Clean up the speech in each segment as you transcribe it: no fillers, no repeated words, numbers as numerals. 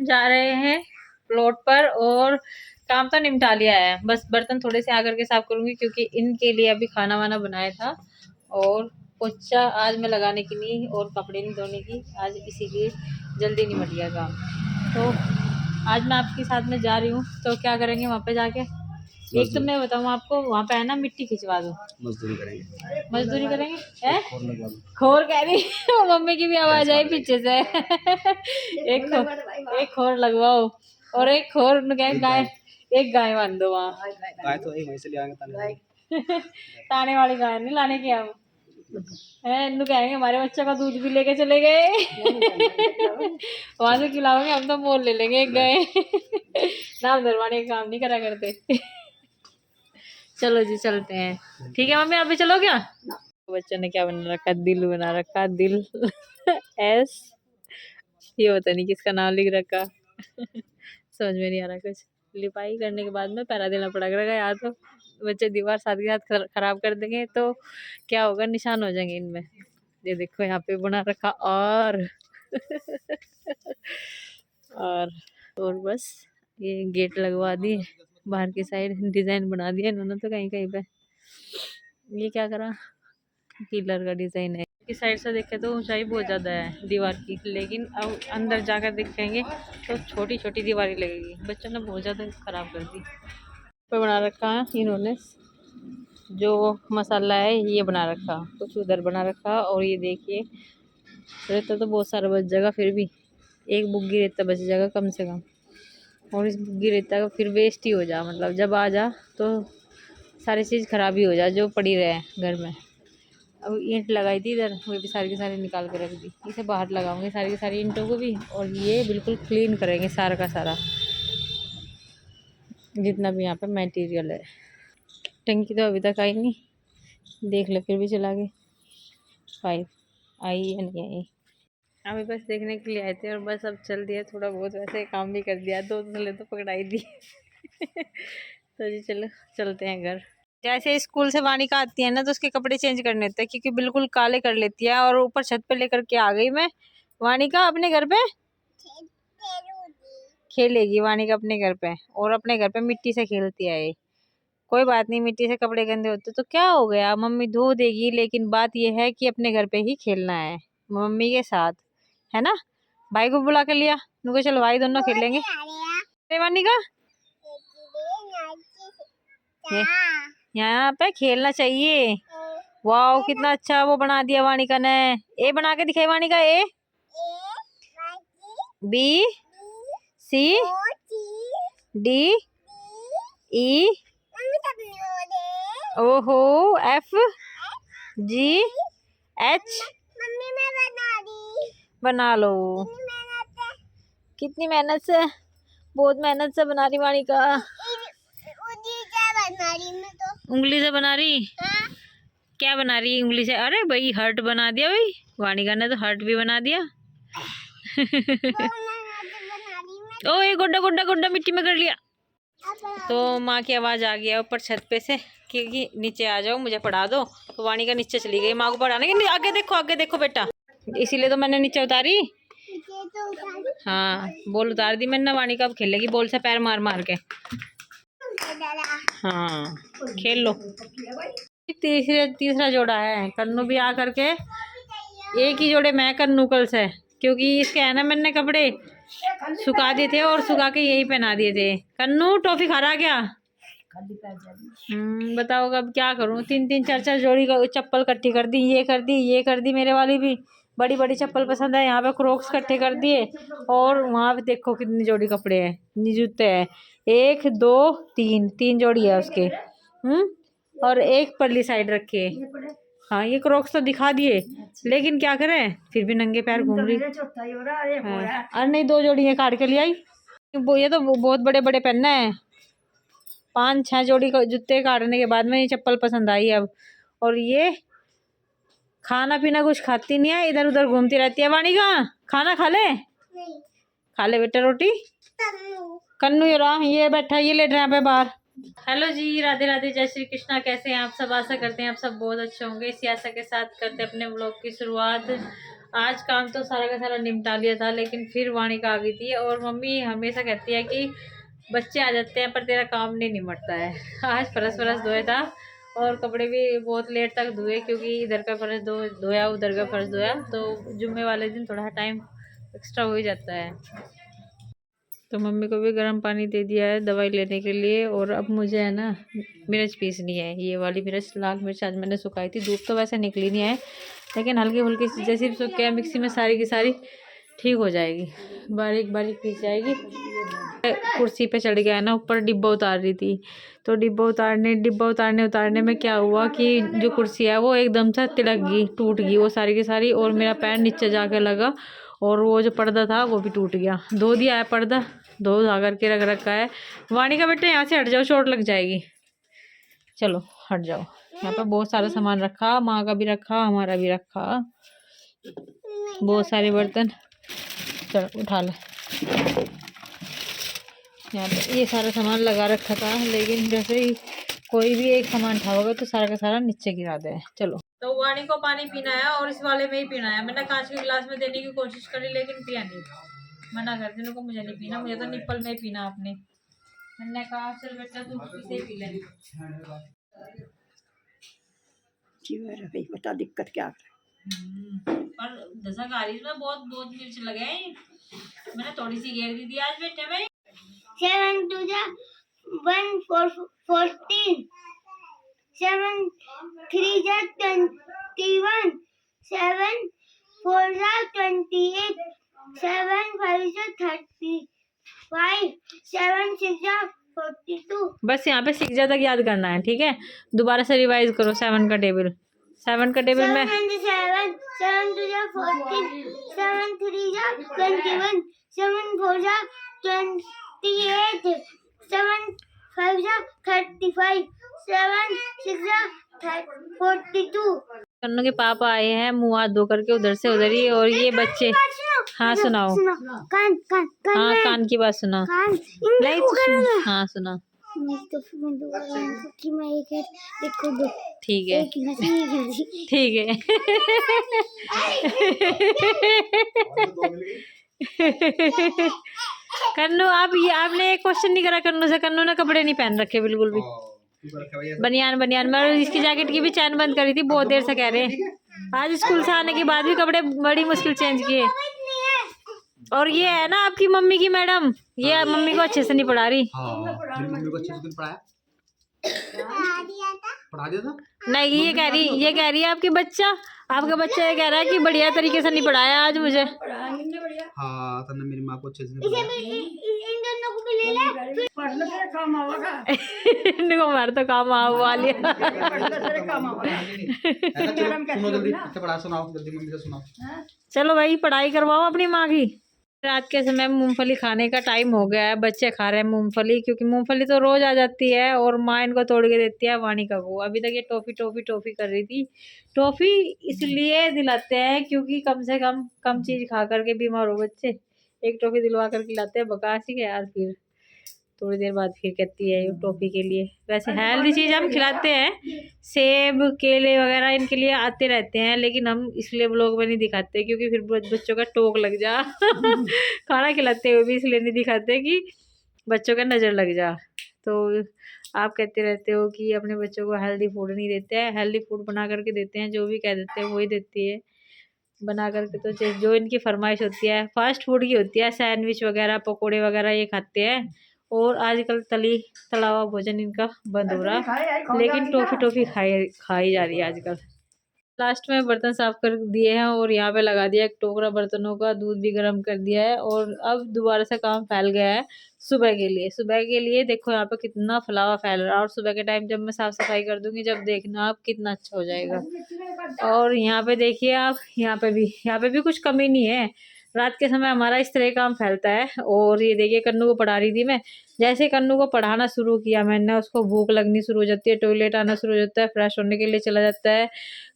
जा रहे हैं प्लॉट पर और काम तो निपटा लिया है, बस बर्तन थोड़े से आकर के साफ करूंगी क्योंकि इनके लिए अभी खाना वाना बनाया था। और पोछा आज मैं लगाने की नहीं और कपड़े नहीं धोने की आज, इसीलिए जल्दी निपट गया काम। तो आज मैं आपके साथ में जा रही हूँ, तो क्या करेंगे वहाँ पे जाके, एक तो मैं बताऊँ आपको, वहाँ पे है ना मिट्टी खिंचवा दो, मजदूरी करेंगे खोर कह रही और मम्मी की भी आवाज आई पीछे से एक खोर लगवाओ और एक खोर गाय, एक गाय बांध दो वहाँ। गाय तो वहीं से ले आएंगे ताने वाली गाय नहीं लाने की हम है, कहेंगे हमारे बच्चों का दूध भी लेके चले गए वहां से खिलाओगे, हम तो मोल ले लेंगे एक गाय नाम धरवाने का काम नहीं करा करते चलो जी चलते हैं। ठीक है मम्मी आप भी चलो क्या? बच्चों ने क्या बना रखा, दिल बना रखा, दिल एस, ये पता नहीं किसका नाम लिख रखा समझ में नहीं आ रहा कुछ। लिपाई करने के बाद में पैरा देना पड़ेगा यार, तो बच्चे दीवार साथ के साथ खराब कर देंगे तो क्या होगा, निशान हो जाएंगे इनमें। ये देखो यहाँ पे बना रखा और और बस ये गेट लगवा दिए, बाहर की साइड डिजाइन बना दिया इन्होंने तो कहीं कहीं पे। ये क्या करा, पिलर का डिजाइन है। इस साइड से देखे तो ऊंचाई बहुत ज़्यादा है दीवार की, लेकिन अब अंदर जाकर देखेंगे तो छोटी छोटी दीवारें लगेगी। बच्चों ने बहुत ज़्यादा खराब कर दी। पे बना रखा है इन्होंने जो मसाला है, ये बना रखा, कुछ उधर बना रखा। और ये देखिए रेता तो बहुत सारा बच जाएगा, फिर भी एक बुग्गी रेता बच जाएगा कम से कम। और इस बुग्गी रेता का फिर वेस्ट ही हो जा, मतलब जब आ जा तो सारी चीज़ खराब ही हो जा जो पड़ी रहे घर में। अब ईंट लगाई थी इधर, वो भी सारी की सारी निकाल के रख दी, इसे बाहर लगाऊंगी सारी की सारी ईंटों को भी। और ये बिल्कुल क्लीन करेंगे सारा का सारा जितना भी यहाँ पे मटेरियल है। टंकी तो अभी तक आई नहीं, देख लो फिर भी चला गए पाइप आई या नहीं आई। अभी बस देखने के लिए आए थे और बस अब चल दिया, थोड़ा बहुत वैसे काम भी कर दिया, दो थले तो पकड़ाई दी तो जी चलो चलते हैं घर। जैसे स्कूल से वानी का आती है ना तो उसके कपड़े चेंज करने होते हैं क्योंकि बिल्कुल काले कर लेती है। और ऊपर छत पे लेकर के आ गई मैं वानी का अपने घर पे खेलेगी। वानी का अपने घर पे, और अपने घर पे मिट्टी से खेलती है ये। कोई बात नहीं, मिट्टी से कपड़े गंदे होते तो क्या हो गया, मम्मी धो देगी, लेकिन बात यह है कि अपने घर पे ही खेलना है मम्मी के साथ, है ना। भाई को बुला कर लिया, नुको चलो भाई दोनों खेलेंगे। वानी का यहाँ पे खेलना चाहिए। वाह कितना अच्छा वो बना दिया वानिका ने। ए बना के दिखाई वानिका, A B C D E ओहो एफ जी एच। बना लो, कितनी मेहनत से, बहुत मेहनत से बना रही वानिका। उंगली से बना रही, क्या बना रही उंगली से? अरे भाई हर्ट बना दिया भाई, वानिका ने तो हर्ट भी बना दिया ओ ये गोड्डा गोड्डा गोड्डा मिट्टी में कर लिया। तो माँ की आवाज आ गया ऊपर छत पे से कि नीचे आ जाओ मुझे पढ़ा दो। तो वानिका नीचे चली गई माँ को पढ़ाने के। आगे देखो बेटा, इसीलिए तो मैंने नीचे उतारी। हाँ बॉल उतार दी मैंने, वानिका अब खेलेगी बॉल से पैर मार मार के। हाँ खेल लो। तीसरा जोड़ा है, कन्नू भी आ करके, एक ही जोड़े मैं कन्नू कल से, क्योंकि इसके है ना मैंने कपड़े सुखा दिए थे और सुखा के यही पहना दिए थे। कन्नू टॉफी खा रहा क्या? बताओ अब क्या करूं, 3-3 4-4 जोड़ी का चप्पल इकट्ठी कर दी, ये कर दी मेरे वाली भी बड़ी बड़ी चप्पल पसंद है। यहाँ पे क्रोक्स इकट्ठे कर दिए और वहां पे देखो कितनी जोड़ी कपड़े हैं, जूते हैं, 1 2 3 जोड़ी है उसके। और एक परली साइड रखे। हाँ ये क्रोक्स तो दिखा दिए, लेकिन क्या करें फिर भी नंगे पैर घूम रही। अरे नहीं 2 जोड़ी ये काट के ले आई, ये तो बहुत बड़े बड़े पहनना है। 5-6 जोड़ी का जूते काटने के बाद में ये चप्पल पसंद आई अब। और ये खाना पीना कुछ खाती नहीं है, इधर उधर घूमती रहती है। वानी का खाना खा ले, खा ले बेटा रोटी। कन्नू ये बैठा, ये लेट रहा है बाहर। हेलो जी, राधे राधे, जय श्री कृष्णा। कैसे हैं आप सब? आशा करते हैं आप सब बहुत अच्छे होंगे। इसी आशा के साथ करते हैं अपने व्लॉग की शुरुआत। आज काम तो सारा का सारा निपटा लिया था, लेकिन फिर वाणी का आ गई थी। और मम्मी हमेशा कहती है कि बच्चे आ जाते हैं पर तेरा काम नहीं निपटता है। आज फर्श वरस धोया था और कपड़े भी बहुत लेट तक धोए, क्योंकि इधर का फर्श धोया, उधर का फर्श धोया, तो जुम्मे वाले दिन थोड़ा टाइम एक्स्ट्रा हो ही जाता है। तो मम्मी को भी गर्म पानी दे दिया है दवाई लेने के लिए। और अब मुझे है ना मिर्च पीसनी है, ये वाली मिर्च, लाल मिर्च आज मैंने सुखाई थी। धूप तो वैसे निकली नहीं है, लेकिन हल्की फुल्की जैसी भी सूख के मिक्सी में सारी की सारी ठीक हो जाएगी, बारीक बारीक पीस जाएगी। कुर्सी पे चढ़ गया ना, ऊपर डिब्बा उतार रही थी, तो डिब्बा उतारने में क्या हुआ कि जो कुर्सी है वो एकदम से तिलक गई, टूट गई वो सारी की सारी। और मेरा पैर नीचे जाके लगा और वो जो पर्दा था वो भी टूट गया। धो दिया है पर्दा, धो धा करके रख रखा है। वाणी का बेटा यहाँ से हट जाओ, चोट लग जाएगी। चलो हट जाओ। यहाँ पे बहुत सारा सामान रखा, माँ का भी रखा, हमारा भी रखा, बहुत सारे बर्तन। चलो उठा ले। यहाँ पे ये सारा सामान लगा रखा था, लेकिन जैसे ही कोई भी एक सामान उठाओगे तो सारा का सारा नीचे गिरा दे। चलो, तो वाणी को पानी पीना है और इस वाले में ही पीना है। मैंने कांच के गिलास में देने की कोशिश करी, लेकिन पिया नहीं। मना कर दी को, मुझे नहीं पीना, मुझे तो निप्पल में ही पीना आपने। मैंने कहा चल बेटा तू इसे ही पी ले। बता दिक्कत क्या है। पर दशा गाड़ी में बहुत बहुत मिर्च लगे हैं, मैंने थोड़ी सी घेर दी थी आज बेटे में। 7 2 1 4 14 7 3 21 7 4 28 7 5 35 7 6 42। बस यहाँ पे 6 तक याद करना है, ठीक है। दोबारा से रिवाइज करो 7 का टेबल। 7 का टेबल में 7 7 2 14 7 3 21 7 4 28 7 5 35 7 6 42। कन्नू के पापा आए हैं मुँह हाथ धो करके उधर से उधर ही, और ये बच्चे। हाँ सुनाओ। हाँ कान की बात सुना। नहीं तो हाँ सुना। ठीक है ठीक है। कन्नू आप ये आपने एक क्वेश्चन नहीं करा कन्नू से। कन्नू ने कपड़े नहीं पहन रखे बिल्कुल भी। बनियान मैं इसकी जैकेट की भी चैन बंद करी थी, बहुत देर से कह रहे। आज स्कूल से आने के बाद भी कपड़े बड़ी मुश्किल चेंज किए। और ये है ना आपकी मम्मी की मैडम, ये मम्मी को अच्छे से नहीं पढ़ा रही। मम्मी को अच्छे से पढ़ा दिया था। नहीं ये कह रही है आपका बच्चा ये कह रहा है कि बढ़िया तरीके से नहीं पढ़ाया आज मुझे। हाँ तन्ने मेरी माँ को अच्छे से नहीं पढ़ाया। इनको मार तो काम आ वाली। सुनो जल्दी पढ़ा, सुनाओ जल्दी मम्मी से सुनाओ। चलो भाई पढ़ाई करवाओ अपनी माँ की। रात के समय मूंगफली खाने का टाइम हो गया है, बच्चे खा रहे हैं मूंगफली, क्योंकि मूंगफली तो रोज आ जाती है और माँ इनको तोड़ के देती है वाणी का को। अभी तक ये टॉफी टॉफी टॉफी कर रही थी। टॉफी इसलिए दिलाते हैं क्योंकि कम से कम चीज खा करके बीमार हो बच्चे। एक टॉफी दिलवा कर खिलाते हैं, बकासी के यार। फिर थोड़ी देर बाद फिर कहती है टॉफी के लिए। वैसे हेल्दी चीज हम खिलाते हैं, सेब केले वगैरह इनके लिए आते रहते हैं, लेकिन हम इसलिए व्लॉग में नहीं दिखाते क्योंकि फिर बच्चों का टोक लग जा। खाना खिलाते हुए भी इसलिए नहीं दिखाते कि बच्चों का नज़र लग जा। तो आप कहते रहते हो कि अपने बच्चों को हेल्दी फूड नहीं देते हैं। हेल्दी फूड बना करके देते हैं, जो भी कह देते हैं वही देती है बना करके। तो जो इनकी फरमाइश होती है फास्ट फूड की होती है, सैंडविच वगैरह पकोड़े वगैरह ये खाते हैं। और आजकल तला हुआ भोजन इनका बंद हो रहा, लेकिन टॉफी खाई जा रही है आजकल। लास्ट में बर्तन साफ कर दिए हैं और यहाँ पे लगा दिया एक टोकरा बर्तनों का, दूध भी गर्म कर दिया है। और अब दोबारा से काम फैल गया है सुबह के लिए देखो यहाँ पे कितना फैलावा फैल रहा है। और सुबह के टाइम जब मैं साफ सफाई कर दूंगी, जब देखना आप कितना अच्छा हो जाएगा। और यहाँ पे देखिए आप, यहाँ पे भी कुछ कमी नहीं है। रात के समय हमारा इस तरह काम फैलता है। और ये देखिए कन्नू को पढ़ा रही थी मैं। जैसे कन्नू को पढ़ाना शुरू किया मैंने, उसको भूख लगनी शुरू हो जाती है, टॉयलेट आना शुरू हो जाता है, फ्रेश होने के लिए चला जाता है,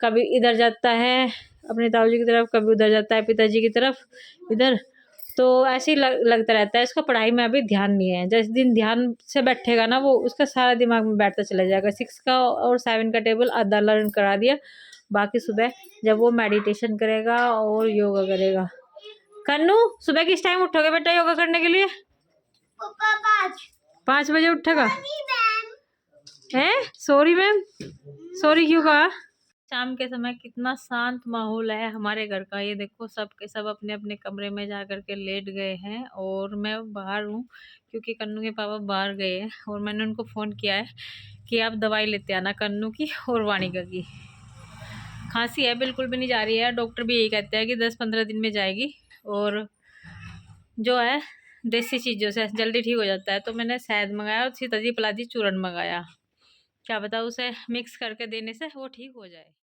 कभी इधर जाता है अपने ताऊ जी की तरफ, कभी उधर जाता है पिताजी की तरफ इधर। तो ऐसे ही लगता रहता है। इसका पढ़ाई में अभी ध्यान नहीं है। जिस दिन ध्यान से बैठेगा ना, वो उसका सारा दिमाग में बैठता चला जाएगा। 6 का और 7 का टेबल आधा लर्न करा दिया, बाकी सुबह जब वो मेडिटेशन करेगा और योगा करेगा। कन्नू सुबह किस टाइम उठोगे बेटा योगा करने के लिए? 5 बजे उठेगा? है सॉरी मैम, सॉरी क्यों कहा? शाम के समय कितना शांत माहौल है हमारे घर का। ये देखो सब के सब अपने अपने कमरे में जा कर के लेट गए हैं और मैं बाहर हूँ क्योंकि कन्नू के पापा बाहर गए हैं और मैंने उनको फ़ोन किया है कि आप दवाई लेते आना कन्नू की और वानिका की। खांसी है, बिल्कुल भी नहीं जा रही है, डॉक्टर भी यही कहते हैं कि 10-15 दिन में जाएगी और जो है देसी चीज़ों से जल्दी ठीक हो जाता है। तो मैंने शहद मंगाया और सीताजी पलाजी चूरन मंगाया, क्या पता उसे मिक्स करके देने से वो ठीक हो जाए।